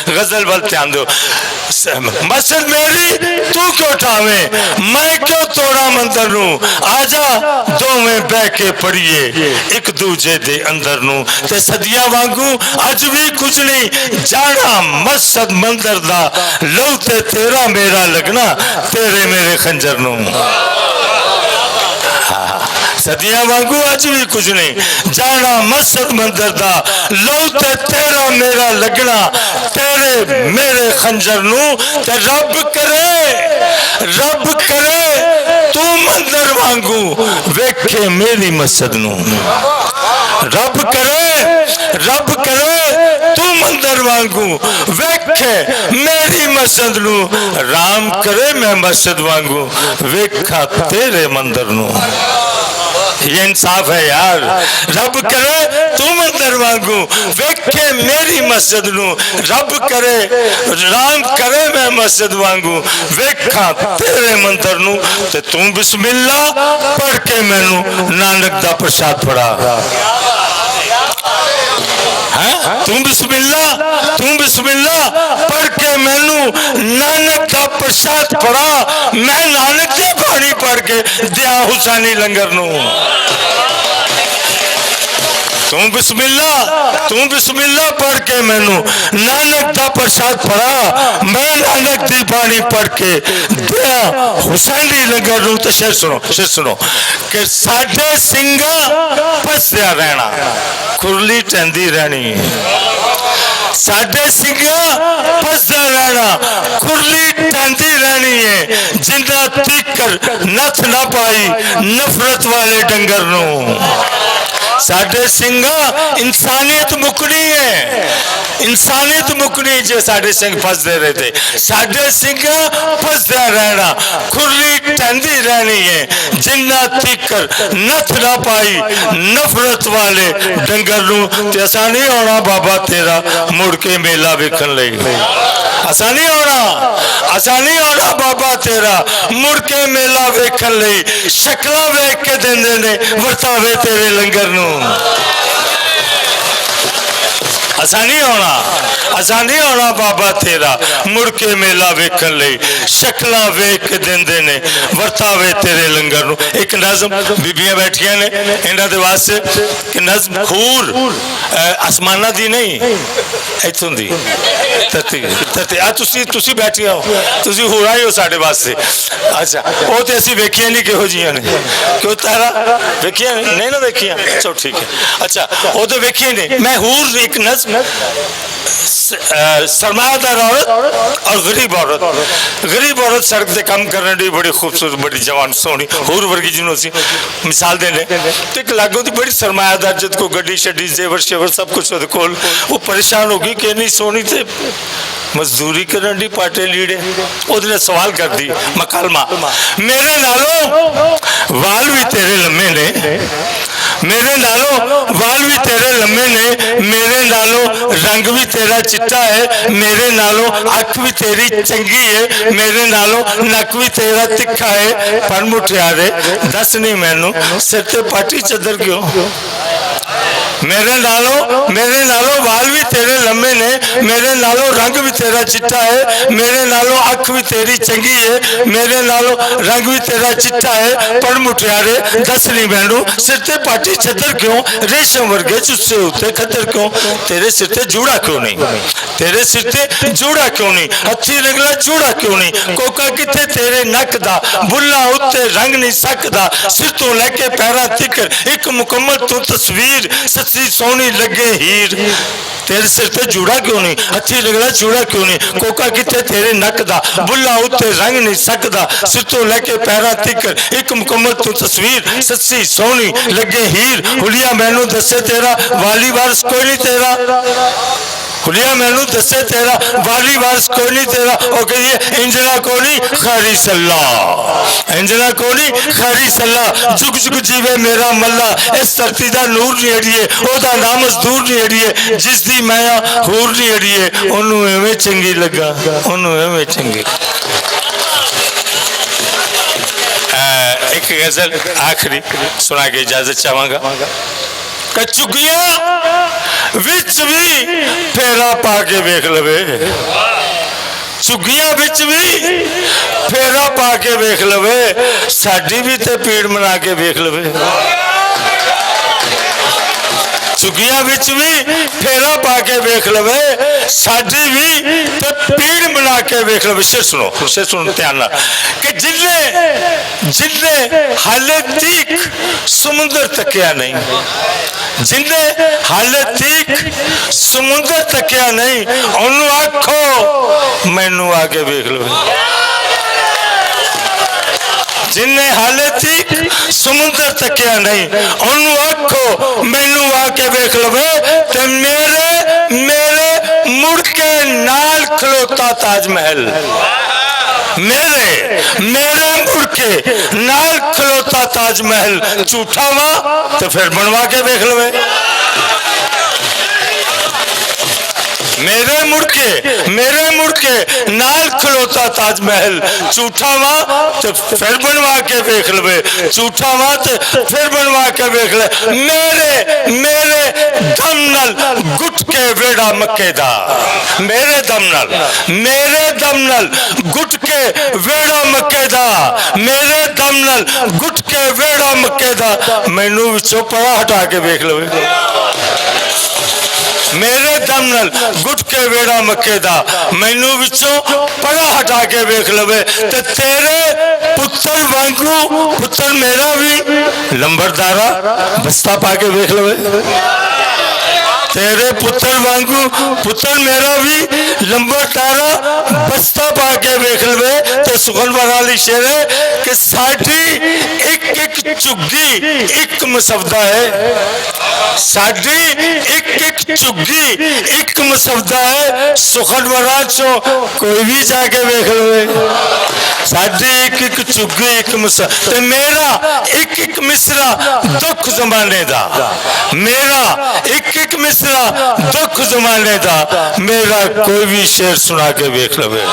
गजल वाल ध्यान दो। मस्जिद मेरी तू क्यों ठावे, मैं क्यों तोड़ा मंदिर नू, आजा दोवें बह के पढ़िए एक दूजे दे अंदर नू। ते सदियां वांगू अज भी कुछ नहीं जाना मस्जिद मंदिर दा, लहू ते तेरा मेरा लगना तेरे मेरे खंजर नू। सदियां वांगू अज भी कुछ नहीं जाना मस्जिद मंदिर दा, लहू ते तेरा मेरा लगना तेरे मेरे खंजर नू। ते रब करे तू मंदिर वांगू वेखे मेरी मस्जिद नू। रब करे तू मंदिर वांगू वेखे मेरी मस्जिद नू, राम करे मैं मस्जिद वांगू वेखा तेरे मंदिर नू। ये इंसाफ है यार। रब करे तू मंदिर वांगू वेखे मेरी मस्जिद नू, रब करे राम करे मैं मस्जिद वांगू वेखा तेरे मंदिर नू। ते तू बिस्मिल्ला पढ़ के मैनू नानक दा प्रसाद पढ़ा। तू बिस्मिल्ला पढ़ के मैनू नानक का प्रसाद पढ़ा, मैं नानक की बाणी पढ़ के दिया हुसैनी लंगर नू। तू बिस्मिल्ला पढ़ के मैनू नानक का प्रसाद पढ़ा, मैं नानक की बाणी पढ़ के दिया हुसैनी लंगर नू। तो शेर सुनो कि साडे सिंगा फसया रहना खुरली टहंदी रहनी, साडे सिंगा फसदा रहना खुरली टहंदी रहनी है, जिंदा तिकर नथ ना पाई नफरत वाले डंगर नू। साडे सिंगा इंसानियत मुकनी है, इंसानियत मुकनी जो साडे सिंह फसदे रहे थे। साडे सिंगा फसदा रहना खुरली टहंदी रहनी है, जिन्ना तिकर नथ ना पाई नफरत वाले डंगर नू। ते असा नहीं होना बाबा तेरा मुड़ के मेला वेखण लई, असा नहीं होना बाबा तेरा मुड़ के मेला वेखण लई, शक्लां वेख के देंदे ने वरतावे तेरे लंगर नू। असा नहीं होना बाबा तेरा मुड़ के मेला वेखण लई, शक्लां वेख के देंदे ने वरतावे तेरे लंगर नू। एक नज़म बीबियां बैठियां ने इन्हां दे वास्ते कि नज़म खूर आसमाना दी नहीं इत्थों दी धरती तुसी बैठिया हो, तुसी होरा ही हो साडे वास्ते। अच्छा वो तो असीं वेखियां नहीं किहो जिहियां ने, क्यों तारा वेखियां नहीं ना वेखियां, चलो ठीक है। अच्छा वो तो वेखियां नहीं, मैं हूर एक नज़म सरमायादार औरत और गरीब औरत सड़क से काम करने दी बड़ी खूबसूरत बड़ी जवान सोहनी होर वर्गी जिन्हों सी मिसाल देने तो एक लागों की बड़ी सरमायादार जद को गड्डी शड्डी जेवर शेवर सब कुछ कोल वो परेशान होगी कि नहीं सोनी थे मजदूरी करने दी पाटे लीड़े उसने सवाल कर दी मकालमा मेरे नालों वाल भी तेरे लम्बे ने, मेरे नालों वाल भी तेरे लम्बे ने, मेरे नालों रंग भी तेरा चिट्टा है, मेरे नालों अख भी तेरी चंगी है, मेरे नालों नक भी तेरा तिखा है, पर मुठियारे दस नहीं मैनू सिर ते पाटी चदर क्यों। मेरे नालों वाल भी तेरे लम्बे ने, मेरे नालों रंग भी तेरा चिट्टा है, मेरे नालों अख भी तेरी चंगी है, मेरे नालों रंग भी तेरा चिट्टा है, पर मुठियारे दस नहीं मैनू सिर ते पाटी चदर क्यों, रेशम वर्गे चुस्से उत्ते खतर क्यों, तेरे सिर ते जूड़ा क्यों नहीं, तेरे सिर ते जूड़ा क्यों नहीं, हथी रंगला जूड़ा क्यों नहीं, कोका किथे तेरे नक दा, बुल्ला उत्ते रंग नहीं सकदा, सिर तो लेके पैरा तिकर एक मुकम्मल तू तस्वीर, सच्ची सोनी लगे हीर, तेरे सिर ते जूड़ा क्यों नहीं, हथी रंगला जूड़ा क्यों नहीं, कोका किथे तेरे नक दा, बुल्ला उत्ते रंग नहीं सकदा, सिर तो लेके पैरा तिकर एक मुकम्मल तू तस्वीर, सच्ची सोनी लगे हीर, हुलिया मैनू दसे तेरा वाली वारस कोई नहीं तेरा, हुलिया मैनू दसे तेरा वाली वारस कोई नहीं तेरा, और कहिए इंजना को नहीं खैरी सल्ला, इंजना को नहीं खैरी सल्ला, जुग जुग जीवे मेरा मल्ला, इस धरती दा नूर नहीं अड़िए, ओदा नाम दूर नहीं अड़िए, जिस दी माया हूर नहीं अड़िए, ओनू एवें चंगी लगा, ओनू एवें चंगी। एक गजल आखिरी सुना के इजाजत चाहूंगा। चुगिया विच भी फेरा पा के वेख लवे, झुग्गियां विच भी फेरा पा के वेख लवे, साडी भी ते पीड़ मना के वेख लवे। झुग्गियां विच भी फेरा पा के वेख लवे, साडी भी ते पीड़ मना के वेख लवे। शेर सुनो ध्यान नाल कि जिन्ने हाले तीक समुंदर तकिया नहीं, जिन्ने हाले तीक समुंदर तकिया नहीं, उन्होंने आखो मैनू आके वेख लो। जिन्ने हाले तीक समुंदर तकिया नहीं, उन्होंने आखो मैनू आके वेख लवे, ते मेरे मुड़ के नाल खलोता ताजमहल, मेरे मुड़ के नाल खलोता ताजमहल, झूठा वा तो फिर बनवा के देख लवे। मेरे मुड़ के नाल खलोता ताजमहल, झूठा वा तो फिर बनवा के देख लवे, झूठा वा तो फिर बनवा के देख ले। मेरे दम नल गुट के वेड़ा मक्के दा, मेरे दम नल गुट के वेड़ा मक्के दा, मेरे दम नल गुट के वेड़ा मक्के दा, मैनू विचों परा हटा के देख लवे। मेरे दम नल गुट के वेड़ा मक्के दा, मैनू विचों परा हटा के वेख लवे, ते तेरे पुत्र वांगू पुत्र मेरा भी लंबरदारा बस्ता पा के वेख लवे। तेरे पुत्र वांगू पुत्र मेरा भी लंबरदारा बस्ता पा के वेख लवे। तो सुखन वाली शेर है कि साडी एक झुग्गी एक मसवदा है, साडी एक झुग्गी एक मसवदा है, सुखन वाला चो कोई भी जाके वेख लवे। साडी एक झुग्गी एक मसवदा, मेरा एक मिसरा दुख जमाने दा, मेरा एक मिसरा दुख जमाने दा, मेरा कोई भी शेर सुना के वेख लवे।